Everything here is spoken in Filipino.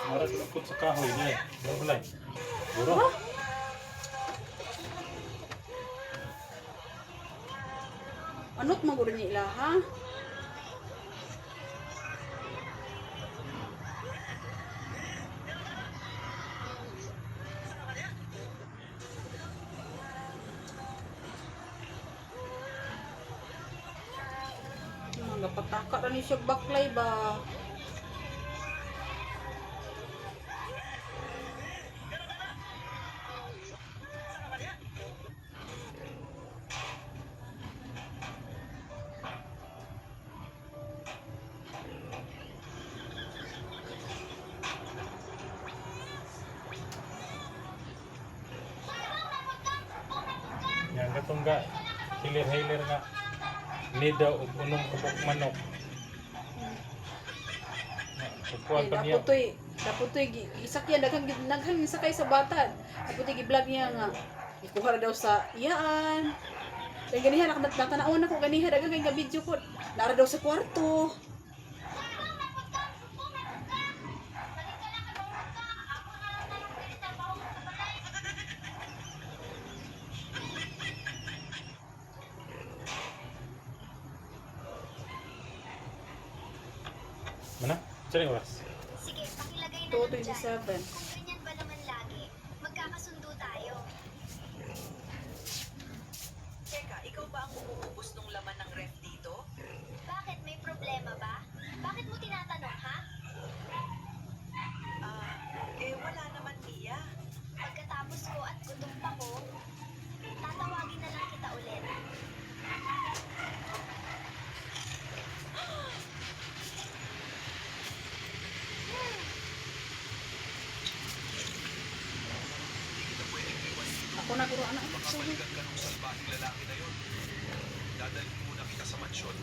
Maras lakot sa kahoy na eh. Balay. Buro. Ha? Anot maguro ni ila ha? Mga pataka ra ni siya baklay ba? Yan katong ga. Hilir-hilir nga. Ni daw og unong kubok manok. Kukuha pa niya. Dapotoy isakyan daghang sakay sa batan. Dapotoy gi-vlog niya nga ikuha ra daw sa iyaan. Kay ganiha natanawon ako ganiha daghang kay video ko. Nara daw sa kwarto. Mana? Saan oras? Sige, pakilagay na lang dyan. 2:27. Kung ganyan ba naman lagi, magkakasundo tayo. Teka, ikaw ba ang umuubos ng laman ng ref dito? Bakit? May problema ba? Bakit mo tinatanong, ha? Wala naman, Mia. Pagkatapos ko at gutom pa ko, tatawagin na lang kita ulit. Ako na guro anak. Makapalitan ka ng salbahing lalaki na yon. Dadalhin muna kita sa mansyon.